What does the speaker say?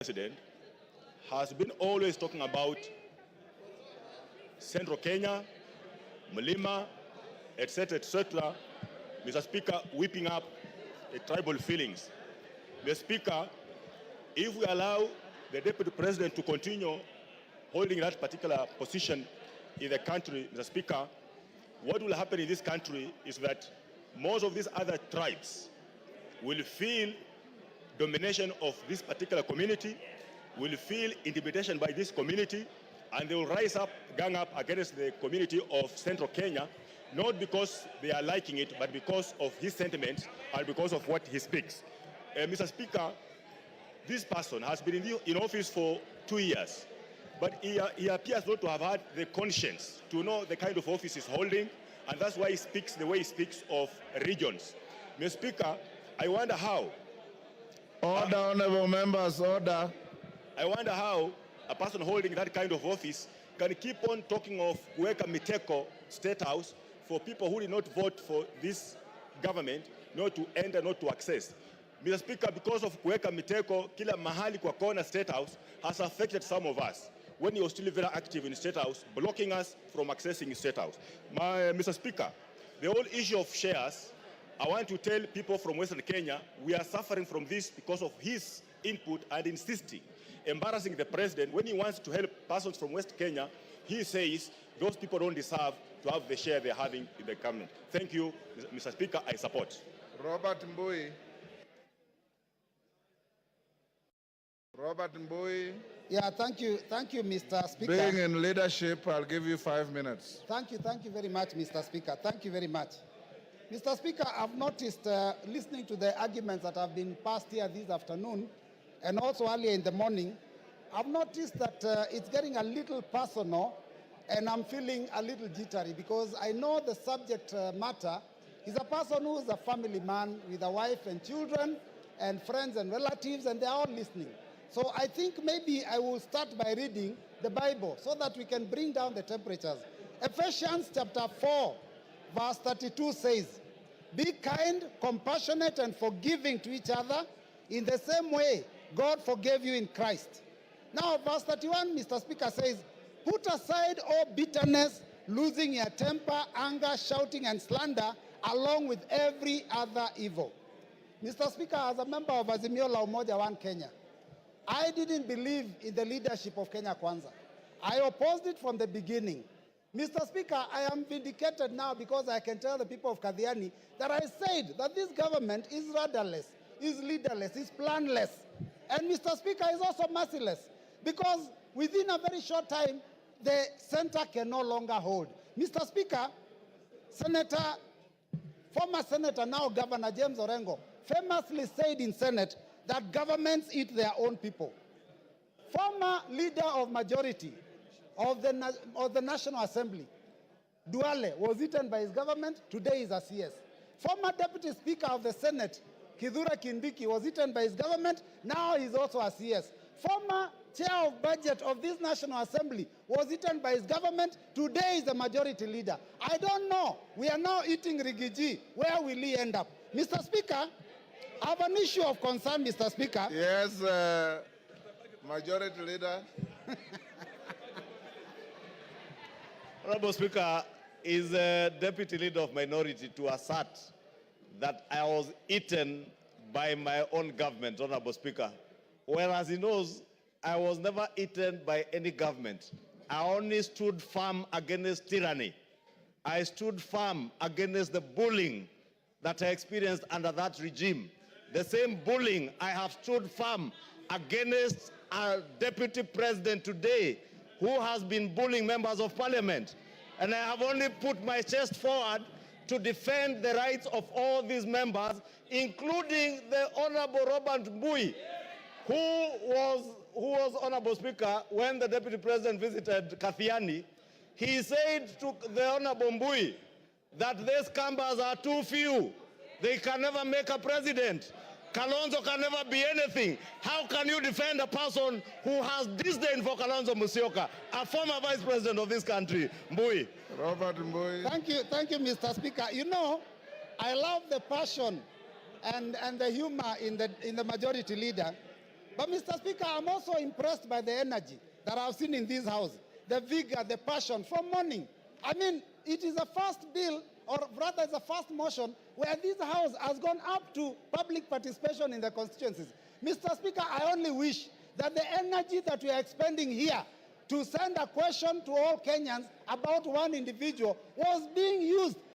President has been always talking about Central Kenya, Mlima, etc., etc., Mr. Speaker, whipping up tribal feelings. Mr. Speaker, if we allow the Deputy President to continue holding that particular position in the country, Mr. Speaker, what will happen in this country is that most of these other tribes will feel domination of this particular community, will feel intimidation by this community, and they will rise up, gang up against the community of Central Kenya, not because they are liking it, but because of his sentiments and because of what he speaks. Mr. Speaker, this person has been in office for 2 years, but he appears not to have had the conscience to know the kind of office he's holding, and that's why he speaks the way he speaks of regions. Mr. Speaker, I wonder how. Order, honorable members, order. I wonder how a person holding that kind of office can keep on talking of Kuweka Miteko State House for people who did not vote for this government, not to enter, not to access. Mr. Speaker, because of Kuweka Miteko, kila mahali kwa kona State House has affected some of us when he was still very active in State House, blocking us from accessing State House. Mr. Speaker, the whole issue of shares, I want to tell people from Western Kenya, we are suffering from this because of his input and insisting, embarrassing the president. When he wants to help persons from West Kenya, he says those people don't deserve to have the share they're having in the government. Thank you, Mr. Speaker, I support. Robert Mbui. Robert Mbui. Yeah, thank you, Mr. Speaker. Being in leadership, I'll give you 5 minutes. Thank you very much, Mr. Speaker. Thank you very much. Mr. Speaker, I've noticed, listening to the arguments that have been passed here this afternoon, and also earlier in the morning, I've noticed that it's getting a little personal, and I'm feeling a little jittery, because I know the subject matter is a person who is a family man with a wife and children, and friends and relatives, and they're all listening. So I think maybe I will start by reading the Bible so that we can bring down the temperatures. Ephesians chapter 4, verse 32 says, "Be kind, compassionate, and forgiving to each other in the same way God forgave you in Christ." Now, verse 31, Mr. Speaker, says, "Put aside all bitterness, losing your temper, anger, shouting, and slander, along with every other evil." Mr. Speaker, as a member of Azimio la Umoja One Kenya, I didn't believe in the leadership of Kenya Kwanza. I opposed it from the beginning. Mr. Speaker, I am vindicated now because I can tell the people of Kathiani that I said that this government is rudderless, is leaderless, is planless. And Mr. Speaker, is also merciless, because within a very short time, the center can no longer hold. Mr. Speaker, former Senator, now Governor James Orengo, famously said in Senate that governments eat their own people. Former leader of majority of the National Assembly, Duale, was eaten by his government. Today is a CS. Former Deputy Speaker of the Senate, Kithure Kindiki, was eaten by his government. Now he's also a CS. Former Chair of Budget of this National Assembly was eaten by his government. Today is the majority leader. I don't know. We are now eating Rigathi. Where will he end up? Mr. Speaker, I have an issue of concern, Mr. Speaker. Yes, Majority Leader. Honorable Speaker, is the Deputy Leader of Minority to assert that I was eaten by my own government, Honorable Speaker, whereas he knows I was never eaten by any government. I only stood firm against tyranny. I stood firm against the bullying that I experienced under that regime. The same bullying I have stood firm against a Deputy President today who has been bullying members of Parliament. And I have only put my chest forward to defend the rights of all these members, including the Honorable Robert Mbui, who was, Honorable Speaker, when the Deputy President visited Kathiani, he said to the Honorable Mbui that these Kambas are too few. They can never make a president. Kalonzo can never be anything. How can you defend a person who has disdain for Kalonzo Musyoka, a former vice president of this country? Mbui. Robert Mbui. Thank you, Mr. Speaker. You know, I love the passion and the humor in the majority leader, But Mr. Speaker, I'm also impressed by the energy that I've seen in this house, the vigor, the passion from morning. I mean, it is a first bill, or rather it's a first motion, where this house has gone up to public participation in the constituencies. Mr. Speaker, I only wish that the energy that we are expending here to send a question to all Kenyans about one individual was being used